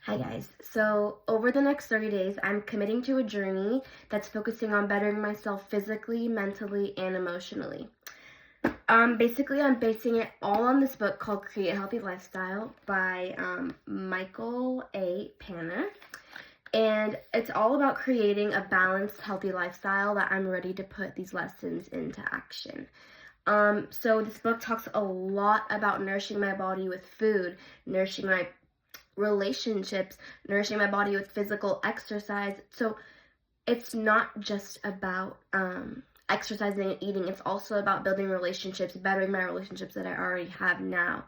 Hi guys. So over the next 30 days, I'm committing to a journey that's focusing on bettering myself physically, mentally, and emotionally. Basically, I'm basing it all on this book called Create a Healthy Lifestyle by Michael A. Panner. And it's all about creating a balanced, healthy lifestyle that I'm ready to put these lessons into action. So this book talks a lot about nourishing my body with food, nourishing my relationships, nourishing my body with physical exercise. So it's not just about exercising and eating. It's also about building relationships, bettering my relationships that I already have now.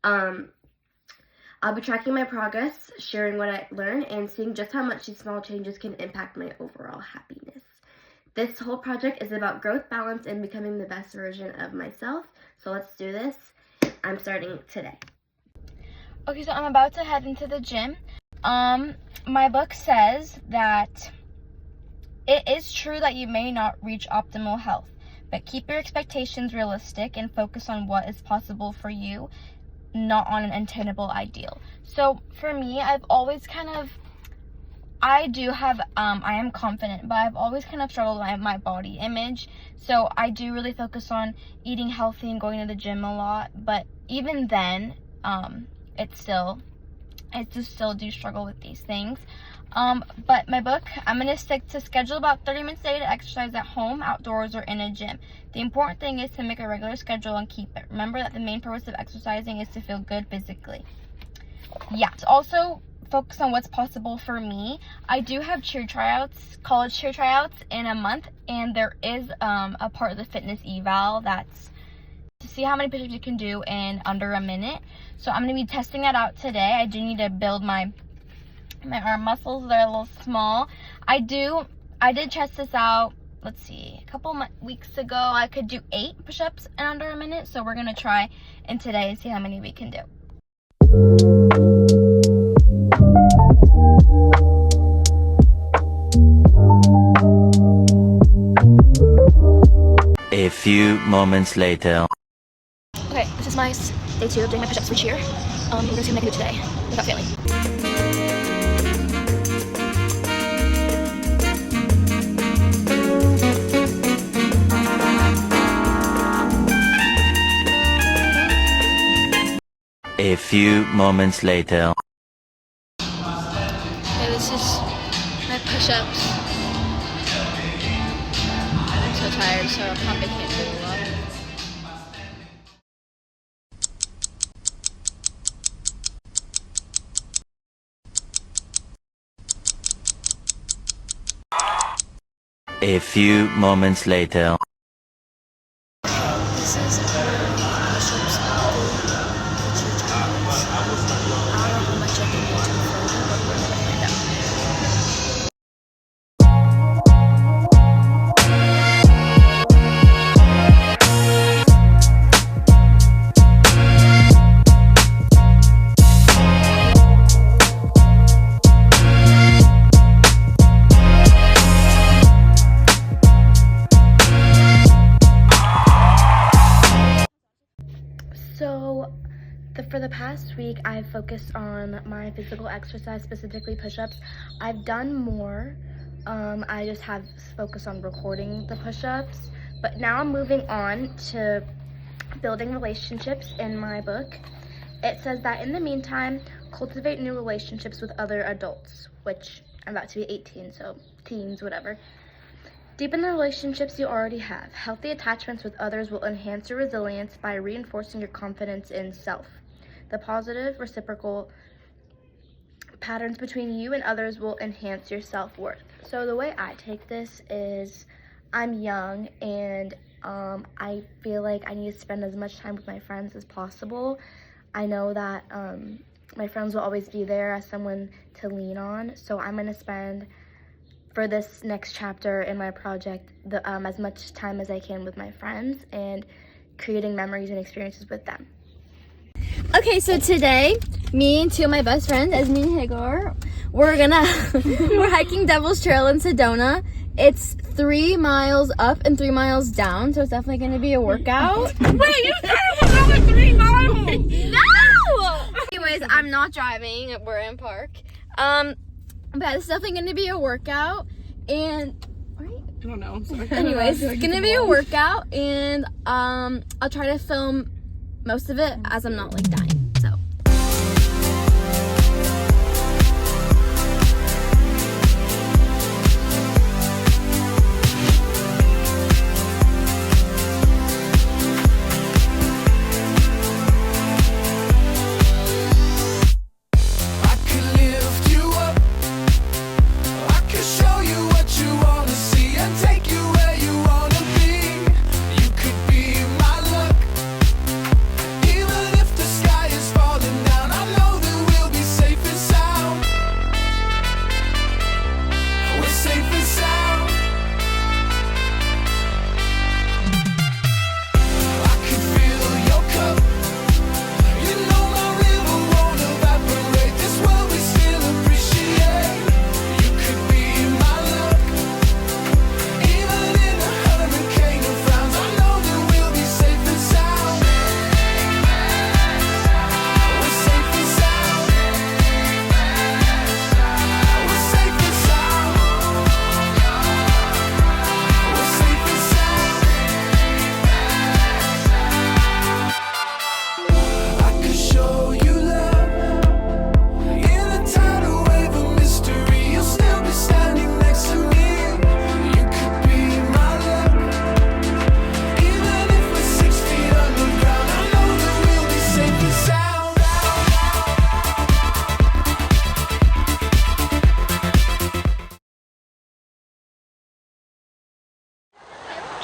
I'll be tracking my progress, sharing what I learn, and seeing just how much these small changes can impact my overall happiness. This whole project is about growth, balance, and becoming the best version of myself. So let's do this. I'm starting today. Okay, so I'm about to head into the gym. My book says that it is true that you may not reach optimal health, but keep your expectations realistic and focus on what is possible for you, not on an attainable ideal. So for me, I've always I am confident, but I've always kind of struggled with my body image. So I do really focus on eating healthy and going to the gym a lot. But even then, I still do struggle with these things. But my book, I'm going to stick to schedule about 30 minutes a day to exercise at home, outdoors, or in a gym. The important thing is to make a regular schedule and keep it. Remember that the main purpose of exercising is to feel good physically. Yeah, to also focus on what's possible for me. I do have college cheer tryouts in a month, and there is a part of the fitness eval that's to see how many push-ups you can do in under a minute. So I'm going to be testing that out today. I do need to build my arm muscles. They're a little small. I did test this out, let's see, a couple weeks ago. I could do 8 push-ups in under a minute. So we're going to try in today and see how many we can do. A few moments later. Okay, this is my day 2 of doing my push-ups for cheer. We're going to see what I can do today without failing. A few moments later. Okay, this is my push-ups. I'm so tired, so I probably can't do a lot. A few moments later. This is push-ups. I don't know how much I can do further, but we're gonna find out. So for the past week, I've focused on my physical exercise, specifically push-ups. I've done more. I just have focused on recording the push-ups. But now I'm moving on to building relationships in my book. It says that in the meantime, cultivate new relationships with other adults, which I'm about to be 18, so teens, whatever. Deepen the relationships you already have. Healthy attachments with others will enhance your resilience by reinforcing your confidence in self. The positive reciprocal patterns between you and others will enhance your self-worth. So the way I take this is I'm young and I feel like I need to spend as much time with my friends as possible. I know that my friends will always be there as someone to lean on, so I'm going to spend for this next chapter in my project as much time as I can with my friends and creating memories and experiences with them. Okay, so today, me and 2 of my best friends, Esme and Hagar, we're hiking Devil's Trail in Sedona. It's 3 miles up and 3 miles down, so it's definitely going to be a workout. Wait, you said it was over 3 miles! No! Anyways, I'm not driving. We're in park. But it's definitely gonna be a workout, and right? I don't know. I'm sorry. Anyways, it's gonna be a workout, and I'll try to film most of it as I'm not like dying. So.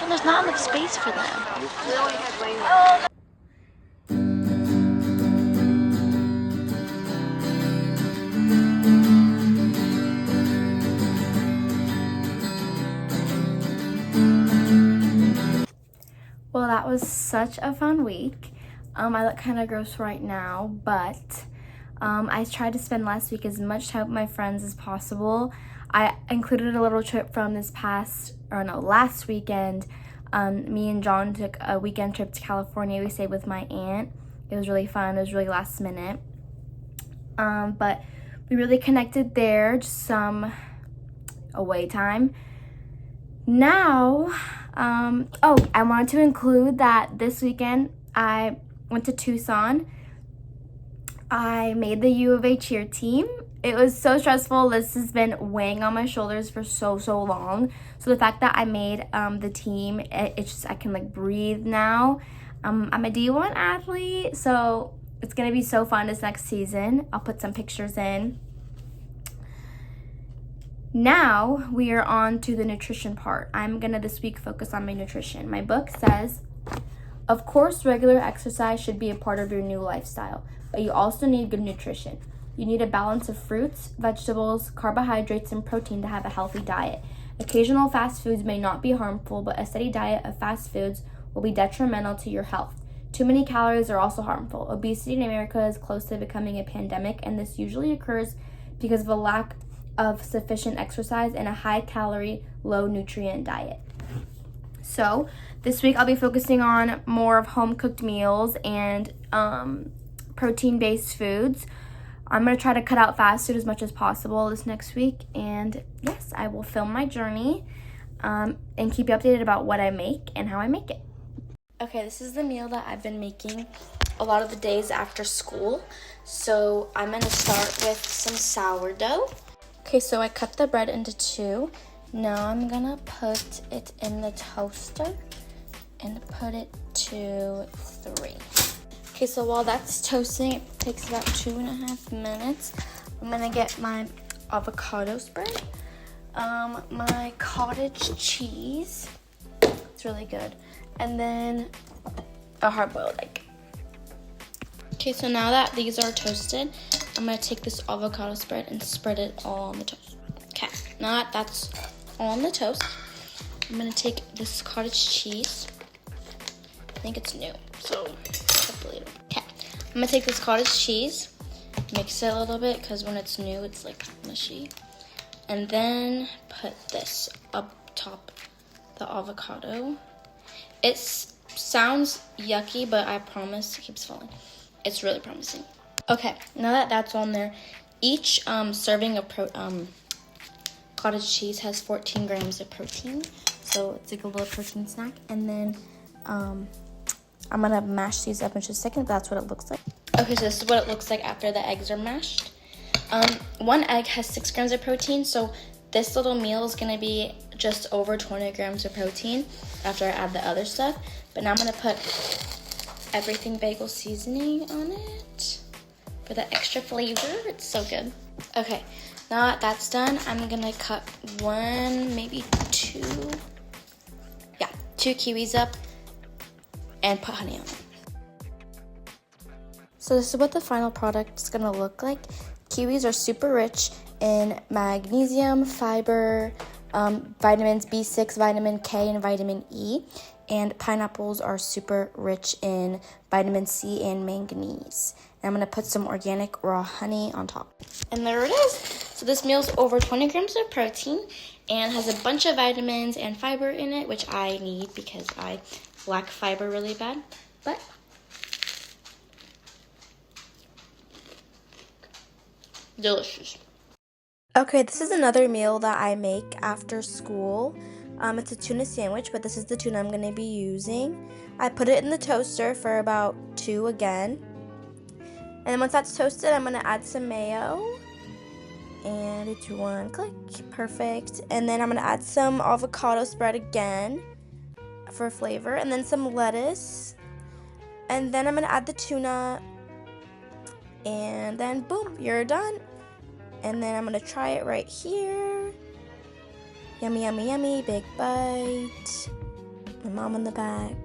There's not enough space for them. Well, that was such a fun week. I look kind of gross right now, but I tried to spend last week as much time with my friends as possible. I included a little trip from last weekend. Me and John took a weekend trip to California. We stayed with my aunt. It was really fun. It was really last minute. But we really connected there, just some away time. Now, I wanted to include that this weekend I went to Tucson. I made the U of A cheer team. It was so stressful. This has been weighing on my shoulders for so long. So the fact that I made the team, it's just I can like breathe now. I'm a D1 athlete, so it's gonna be so fun this next season. I'll put some pictures in. Now we are on to the nutrition part. I'm gonna this week focus on my nutrition. My book says, of course, regular exercise should be a part of your new lifestyle, but you also need good nutrition. You need a balance of fruits, vegetables, carbohydrates, and protein to have a healthy diet. Occasional fast foods may not be harmful, but a steady diet of fast foods will be detrimental to your health. Too many calories are also harmful. Obesity in America is close to becoming a pandemic, and this usually occurs because of a lack of sufficient exercise and a high-calorie, low-nutrient diet. So this week I'll be focusing on more of home-cooked meals and protein-based foods. I'm going to try to cut out fast food as much as possible this next week. And yes, I will film my journey and keep you updated about what I make and how I make it. Okay, this is the meal that I've been making a lot of the days after school. So I'm going to start with some sourdough. Okay, so I cut the bread into two. Now I'm going to put it in the toaster and put it to 3. Okay, so while that's toasting, it takes about 2.5 minutes. I'm gonna get my avocado spread, my cottage cheese, it's really good, and then a hard-boiled egg. Okay, so now that these are toasted, I'm gonna take this avocado spread and spread it all on the toast. Okay, now that that's all on the toast, I'm gonna take this cottage cheese. I think it's new, so okay. I'm gonna take this cottage cheese, mix it a little bit because when it's new, it's like mushy, and then put this up top, the avocado. It sounds yucky, but I promise it keeps falling. It's really promising. Okay, now that that's on there, Each serving of cottage cheese has 14 grams of protein, so it's like a little protein snack. And then I'm gonna mash these up in just a second, but that's what it looks like. Okay, so this is what it looks like after the eggs are mashed. One egg has 6 grams of protein, so this little meal is gonna be just over 20 grams of protein after I add the other stuff. But now I'm gonna put everything bagel seasoning on it for the extra flavor. It's so good. Okay, now that that's done, I'm gonna cut 1, maybe 2, yeah, 2 kiwis up and put honey on it. So this is what the final product is gonna look like. Kiwis are super rich in magnesium, fiber, vitamins B6, vitamin K, and vitamin E. And pineapples are super rich in vitamin C and manganese. And I'm gonna put some organic raw honey on top. And there it is. So this meal's over 20 grams of protein and has a bunch of vitamins and fiber in it, which I need because I lack fiber really bad. But delicious. Okay, this is another meal that I make after school. It's a tuna sandwich, but this is the tuna I'm going to be using. I put it in the toaster for about 2 again. And then once that's toasted, I'm going to add some mayo. And it's 1 click. Perfect. And then I'm going to add some avocado spread again for flavor. And then some lettuce. And then I'm going to add the tuna. And then boom, you're done. And then I'm going to try it right here. Yummy, yummy, yummy. Big bite. My mom in the back.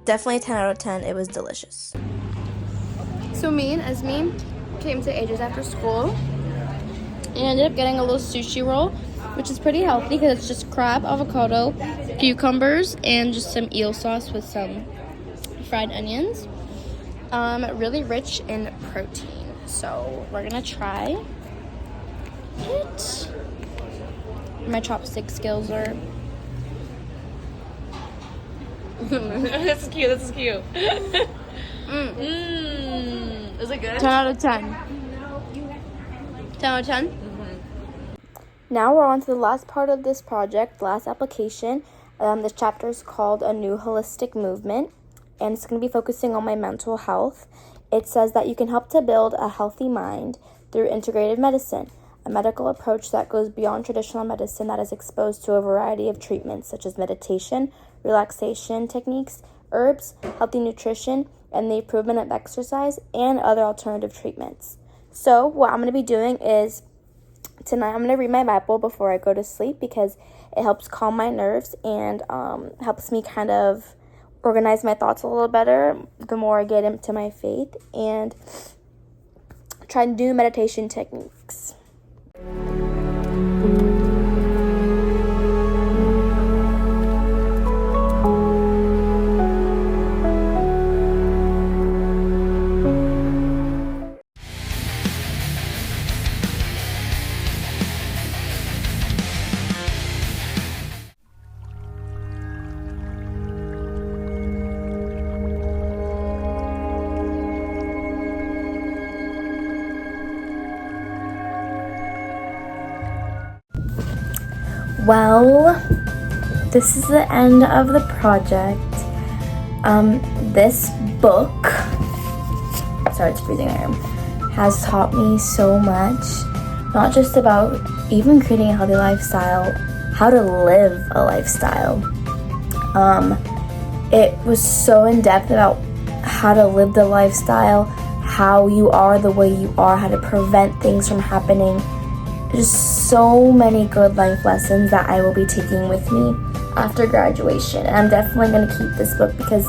Definitely a 10 out of 10. It was delicious. So me and Esme came to Ages after school and ended up getting a little sushi roll, which is pretty healthy because it's just crab, avocado, cucumbers, and just some eel sauce with some fried onions. Really rich in protein. So we're gonna try it. My chopstick skills are. This is cute. This is cute. Is it good? 10 out of 10. 10 out of 10? Now we're on to the last part of this project, last application. This chapter is called A New Holistic Movement, and it's going to be focusing on my mental health. It says that you can help to build a healthy mind through integrative medicine, a medical approach that goes beyond traditional medicine that is exposed to a variety of treatments such as meditation, relaxation techniques, herbs, healthy nutrition, and the improvement of exercise and other alternative treatments. So what I'm going to be doing is tonight I'm going to read my Bible before I go to sleep because it helps calm my nerves and helps me kind of organize my thoughts a little better the more I get into my faith and try to do meditation techniques. Well, this is the end of the project. This book, sorry, it's freezing here, has taught me so much, not just about even creating a healthy lifestyle, how to live a lifestyle. It was so in-depth about how to live the lifestyle, how you are the way you are, how to prevent things from happening. Just so many good life lessons that I will be taking with me after graduation. And I'm definitely going to keep this book because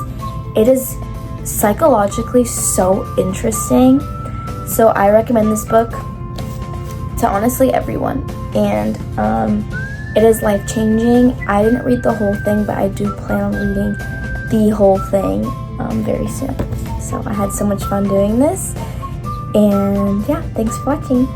it is psychologically so interesting. So I recommend this book to honestly everyone. And it is life-changing. I didn't read the whole thing, but I do plan on reading the whole thing very soon. So I had so much fun doing this. And yeah, thanks for watching.